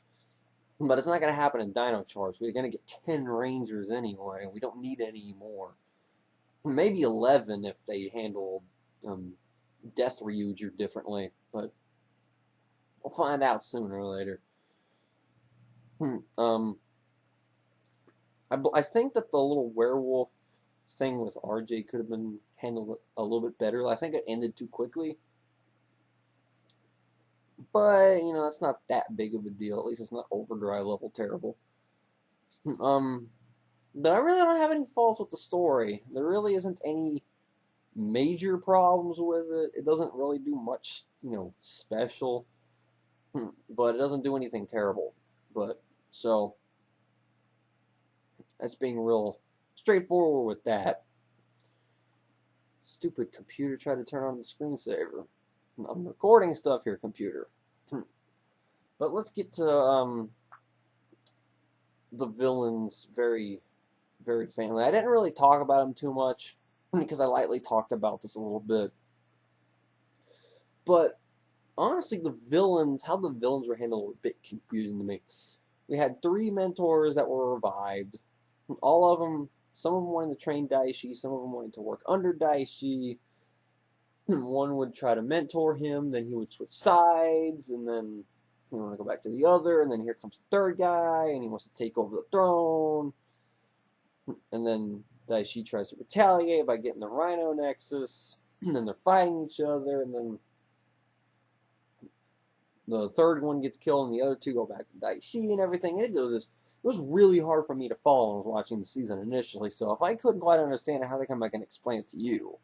But it's not going to happen in Dino Charge. We're going to get 10 Rangers anyway. We don't need any more. Maybe 11 if they handle Death Ryuger differently. But we'll find out sooner or later. I think that the little werewolf thing with RJ could have been handled a little bit better. I think it ended too quickly. But, that's not that big of a deal. At least it's not overdrive level terrible. But I really don't have any faults with the story. There really isn't any major problems with it. It doesn't really do much, special. But it doesn't do anything terrible. So, that's being real straightforward with that. Stupid computer tried to turn on the screensaver. I'm recording stuff here, computer. But let's get to the villains very, very family. I didn't really talk about them too much because I lightly talked about this a little bit. But honestly, how the villains were handled were a bit confusing to me. We had 3 mentors that were revived. All of them, some of them wanted to train Daishi, some of them wanted to work under Daishi. One would try to mentor him, then he would switch sides, and then he would want to go back to the other, and then here comes the 3rd guy, and he wants to take over the throne. And then Daishi tries to retaliate by getting the Rhino Nexus, and then they're fighting each other, and then the 3rd one gets killed, and the other 2 go back to Daishi and everything, and it goes this was really hard for me to follow when I was watching the season initially. So if I couldn't quite understand it, how the heck am I going to explain it to you?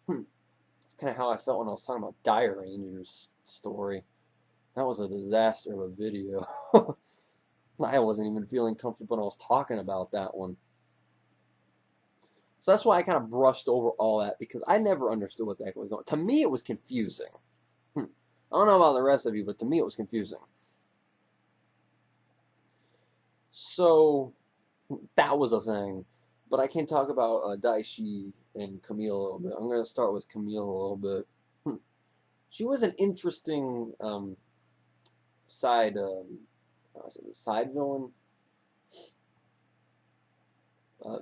It's kind of how I felt when I was talking about Dire Ranger's story. That was a disaster of a video. I wasn't even feeling comfortable when I was talking about that one. So that's why I kind of brushed over all that, because I never understood what the heck was going on. To me, it was confusing. I don't know about the rest of you, but to me, it was confusing. So that was a thing. But I can talk about Daishi and Camille a little bit. I'm going to start with Camille a little bit. She was an interesting side side villain,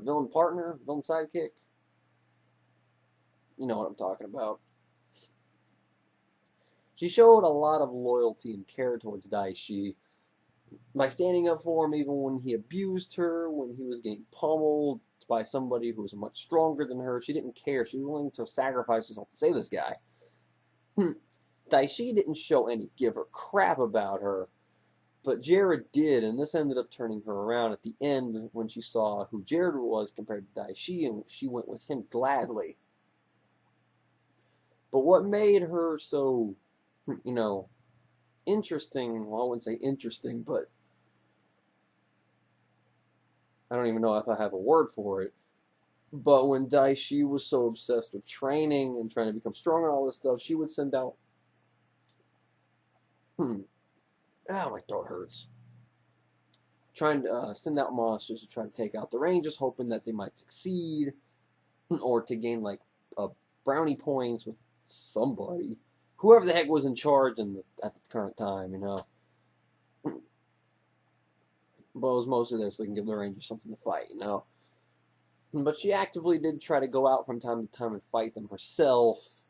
villain partner, villain sidekick. You know what I'm talking about. She showed a lot of loyalty and care towards Daishi by standing up for him even when he abused her, when he was getting pummeled by somebody who was much stronger than her. She didn't care. She was willing to sacrifice herself to save this guy. Daishi didn't show any give a crap about her, but Jared did, and this ended up turning her around at the end when she saw who Jared was compared to Daishi, and she went with him gladly. But what made her so, interesting, well, I wouldn't say interesting, but I don't even know if I have a word for it. But when Daishi was so obsessed with training and trying to become stronger and all this stuff, she would send out my throat hurts. Trying to send out monsters to try to take out the Rangers, hoping that they might succeed, or to gain like brownie points with somebody, whoever the heck was in charge at the current time, But it was mostly there so they can give the Rangers something to fight, But she actively did try to go out from time to time and fight them herself.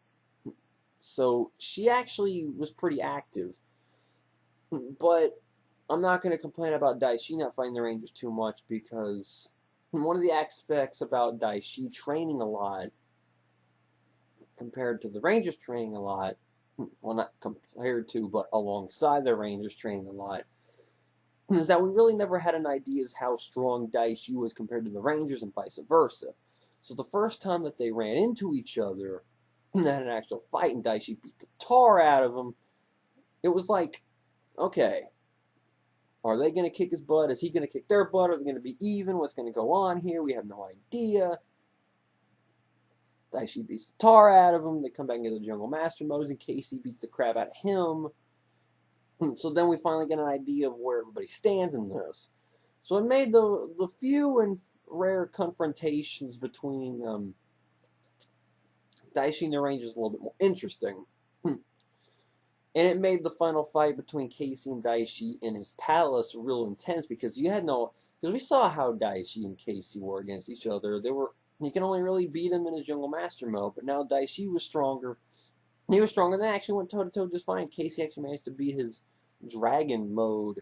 So she actually was pretty active. But I'm not going to complain about Daishi not fighting the Rangers too much, because one of the aspects about Daishi training a lot compared to the Rangers training a lot, well, not compared to, but alongside the Rangers training a lot, is that we really never had an idea as how strong Daishi was compared to the Rangers and vice versa. So the first time that they ran into each other and had an actual fight and Daishi beat the tar out of him, it was like, okay, are they going to kick his butt? Is he going to kick their butt? Are they going to be even? What's going to go on here? We have no idea. Daishi beats the tar out of him. They come back into the Jungle Master modes, and Casey beats the crap out of him. So then we finally get an idea of where everybody stands in this. So it made the few and rare confrontations between Daishi and the Rangers a little bit more interesting. And it made the final fight between Casey and Daishi in his palace real intense, because we saw how Daishi and Casey were against each other. You can only really beat him in his Jungle Master mode, but now Daishi was stronger. He was stronger, and they actually went toe-to-toe just fine. Casey actually managed to beat his Dragon mode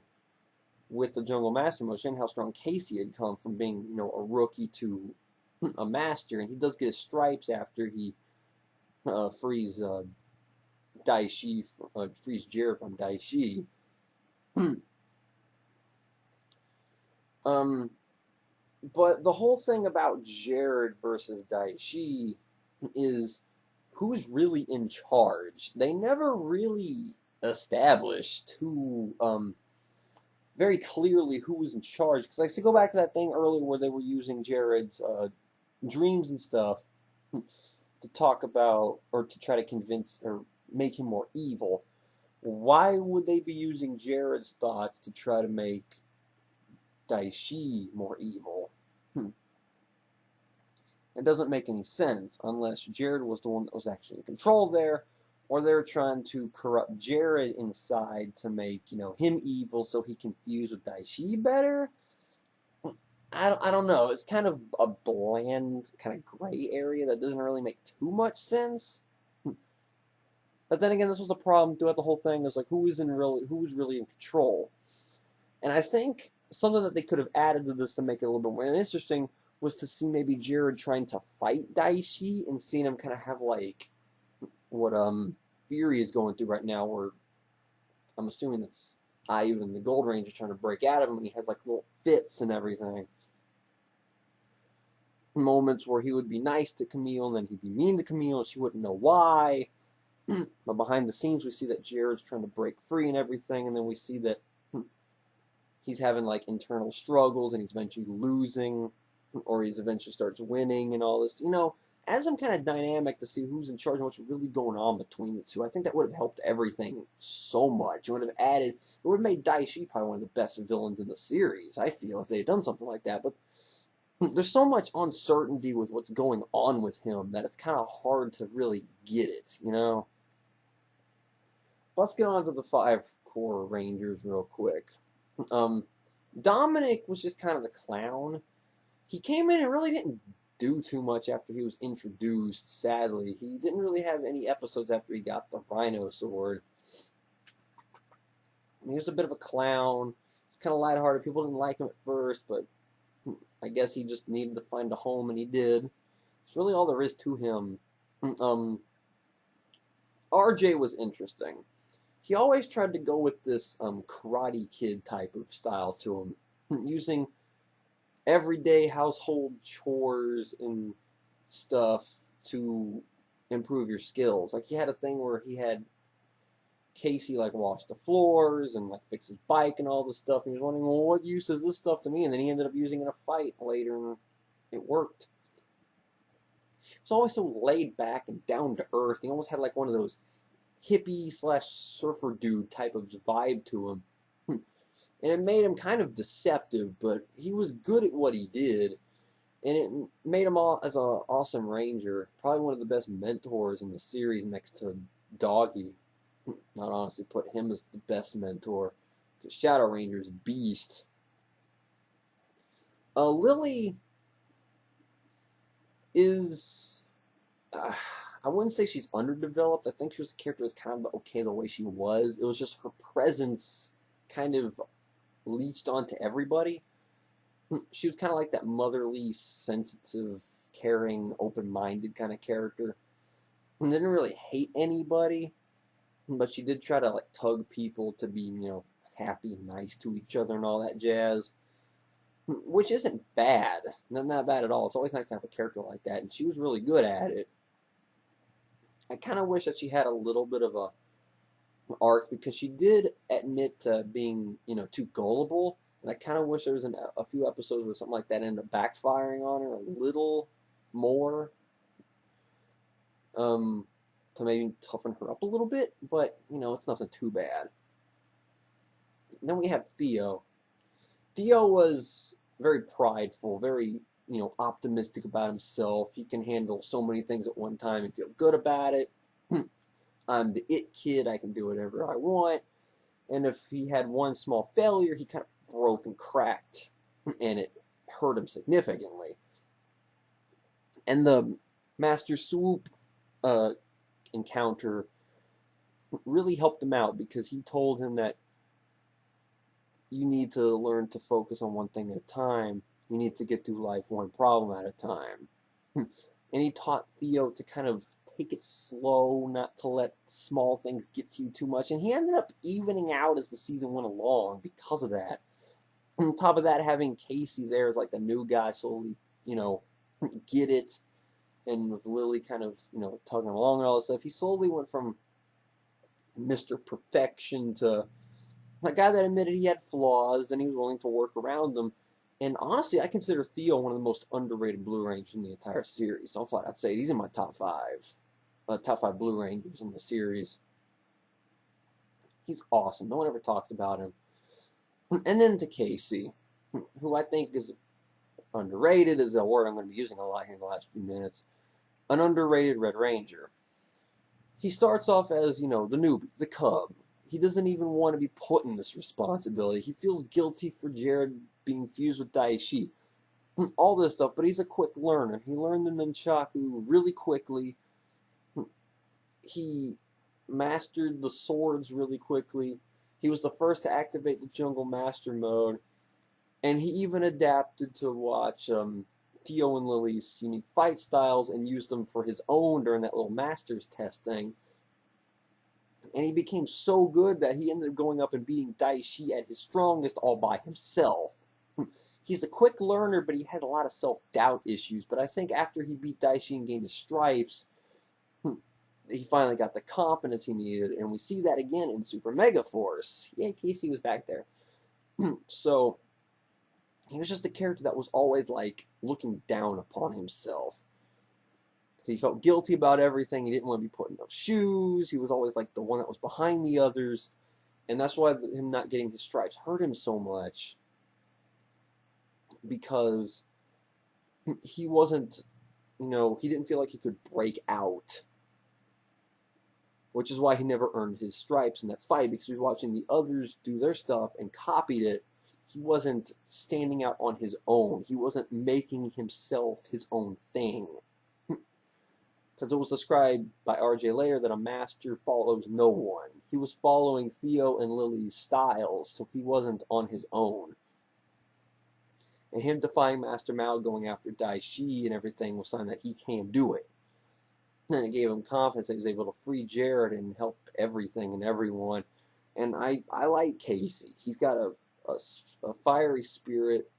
with the Jungle Master mode, showing how strong Casey had come from being, a rookie to a master. And he does get his stripes after he frees Daishi, frees Jared from Daishi. But the whole thing about Jared versus Daishi is who's really in charge. They never really established very clearly who was in charge. Because I say go back to that thing earlier where they were using Jared's dreams and stuff to talk about, or to try to convince or make him more evil. Why would they be using Jared's thoughts to try to make Daishi more evil? It doesn't make any sense unless Jared was the one that was actually in control there, or they're trying to corrupt Jared inside to make, him evil so he can fuse with Daishi better. I don't know. It's kind of a bland, kind of gray area that doesn't really make too much sense. But then again, this was a problem throughout the whole thing. It was like, who's really in control? And I think something that they could have added to this to make it a little bit more interesting was to see maybe Jared trying to fight Daishi and seeing him kind of have like what Fury is going through right now, where I'm assuming that's even the Gold Ranger's trying to break out of him, and he has like little fits and everything. Moments where he would be nice to Camille, and then he'd be mean to Camille, and she wouldn't know why. But behind the scenes, we see that Jared's trying to break free and everything, and then we see that he's having like internal struggles, and he's eventually losing, or he's eventually starts winning, and all this. As some kind of dynamic to see who's in charge and what's really going on between the two. I think that would have helped everything so much. It would have made Daishi probably one of the best villains in the series, I feel, if they had done something like that. But there's so much uncertainty with what's going on with him that it's kind of hard to really get it, Let's get on to the 5 core Rangers real quick. Dominic was just kind of the clown. He came in and really didn't do too much after he was introduced, sadly. He didn't really have any episodes after he got the Rhino Sword. He was a bit of a clown. He's kind of lighthearted. People didn't like him at first, but I guess he just needed to find a home, and he did. It's really all there is to him. RJ was interesting. He always tried to go with this Karate Kid type of style to him, using everyday household chores and stuff to improve your skills. Like, he had a thing where he had Casey like wash the floors and like fix his bike and all this stuff, and he was wondering, well, what use is this stuff to me? And then he ended up using it in a fight later, and it worked. He was always so laid back and down to earth. He almost had like one of those hippie/surfer dude type of vibe to him. And it made him kind of deceptive, but he was good at what he did. And it made him as an awesome ranger. Probably one of the best mentors in the series next to Doggy. I'd honestly put him as the best mentor. Because Shadow Ranger's beast. Lily is... I wouldn't say she's underdeveloped. I think she was a character that was kind of okay the way she was. It was just her presence kind of leached onto everybody. She was kind of like that motherly, sensitive, caring, open-minded kind of character. And didn't really hate anybody, but she did try to like tug people to be, happy and nice to each other and all that jazz. Which isn't bad. Not bad at all. It's always nice to have a character like that, and she was really good at it. I kind of wish that she had a little bit of an arc, because she did admit to being, too gullible. And I kind of wish there was a few episodes where something like that ended up backfiring on her a little more. To maybe toughen her up a little bit. But, it's nothing too bad. And then we have Theo. Theo was very prideful, very, optimistic about himself. He can handle so many things at one time and feel good about it. I'm the it kid. I can do whatever I want. And if he had one small failure, he kind of broke and cracked, and it hurt him significantly. And the Master Swoop encounter really helped him out, because he told him that you need to learn to focus on one thing at a time. You need to get through life one problem at a time. And he taught Theo to kind of take it slow, not to let small things get to you too much. And he ended up evening out as the season went along because of that. On top of that, having Casey there as like the new guy slowly, get it. And with Lily kind of, tugging along and all this stuff, he slowly went from Mr. Perfection to a guy that admitted he had flaws and he was willing to work around them. And honestly, I consider Theo one of the most underrated Blue Rangers in the entire series. I'll flat out say it. He's in my top 5. Top 5 Blue Rangers in the series. He's awesome. No one ever talks about him. And then to Casey, who I think is underrated, is a word I'm going to be using a lot here in the last few minutes. An underrated Red Ranger. He starts off as, the newbie, the cub. He doesn't even want to be put in this responsibility. He feels guilty for Jared being fused with Daishi. All this stuff, but he's a quick learner. He learned the nunchaku really quickly. He mastered the swords really quickly. He was the first to activate the Jungle Master mode. And he even adapted to watch Theo and Lily's unique fight styles and used them for his own during that little Masters test thing. And he became so good that he ended up going up and beating Daishi at his strongest all by himself. He's a quick learner, but he has a lot of self-doubt issues. But I think after he beat Daishi and gained his stripes, he finally got the confidence he needed. And we see that again in Super Mega Force. Yeah, Casey was back there. So he was just a character that was always like looking down upon himself. He felt guilty about everything. He didn't want to be put in those shoes. He was always like the one that was behind the others. And that's why him not getting his stripes hurt him so much. Because he wasn't, he didn't feel like he could break out. Which is why he never earned his stripes in that fight, because he was watching the others do their stuff and copied it. He wasn't standing out on his own. He wasn't making himself his own thing. Because it was described by R.J. later that a master follows no one. He was following Theo and Lily's styles, so he wasn't on his own. And him defying Master Mao, going after Daishi and everything, was something that he can do it. And it gave him confidence that he was able to free Jared and help everything and everyone. And I like Casey. He's got a fiery spirit.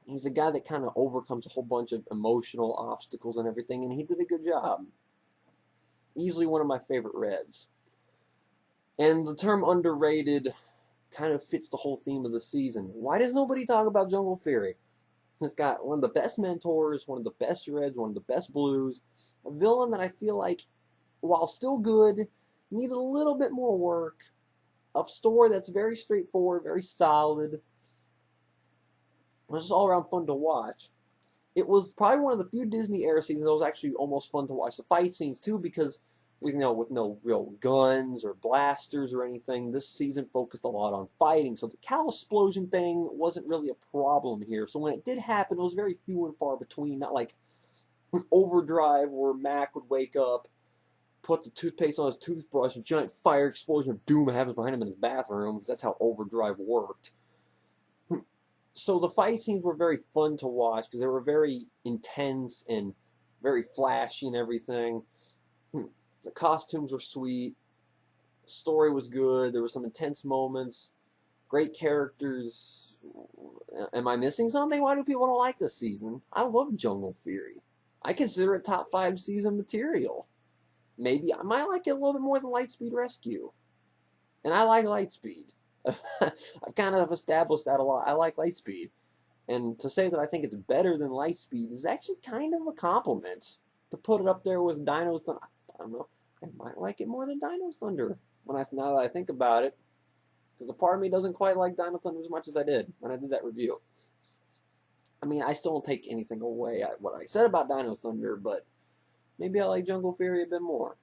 He's a guy that kind of overcomes a whole bunch of emotional obstacles and everything, and he did a good job. Easily one of my favorite Reds. And the term underrated kind of fits the whole theme of the season. Why does nobody talk about Jungle Fury? He's got one of the best mentors, one of the best Reds, one of the best Blues. A villain that I feel like, while still good, needed a little bit more work. A story that's very straightforward, very solid. It was just all around fun to watch. It was probably one of the few Disney era seasons that was actually almost fun to watch. The fight scenes too, because with no real guns or blasters or anything, this season focused a lot on fighting. So the cow explosion thing wasn't really a problem here. So when it did happen, it was very few and far between. Not like Overdrive where Mac would wake up, put the toothpaste on his toothbrush, and giant fire explosion of doom happens behind him in his bathroom, because that's how Overdrive worked. So the fight scenes were very fun to watch because they were very intense and very flashy and everything. The costumes were sweet. The story was good. There were some intense moments. Great characters. Am I missing something? Why do people don't like this season? I love Jungle Fury. I consider it top 5 season material. Maybe I might like it a little bit more than Lightspeed Rescue. And I like Lightspeed. I've kind of established that a lot. I like Lightspeed. And to say that I think it's better than Lightspeed is actually kind of a compliment. To put it up there with Dino Thunder, I don't know, I might like it more than Dino Thunder now that I think about it. Because a part of me doesn't quite like Dino Thunder as much as I did when I did that review. I mean, I still don't take anything away what I said about Dino Thunder, but maybe I like Jungle Fury a bit more.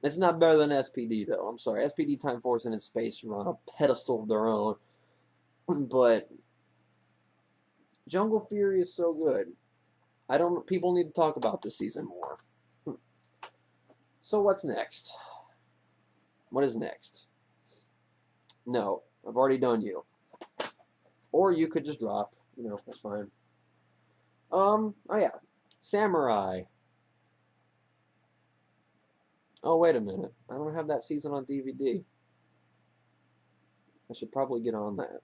It's not better than SPD, though. I'm sorry. SPD, Time Force, and In Space are on a pedestal of their own. But Jungle Fury is so good. People need to talk about this season more. So what's next? What is next? No, I've already done you. Or you could just drop. That's fine. Oh yeah. Samurai. Oh, wait a minute. I don't have that season on DVD. I should probably get on that.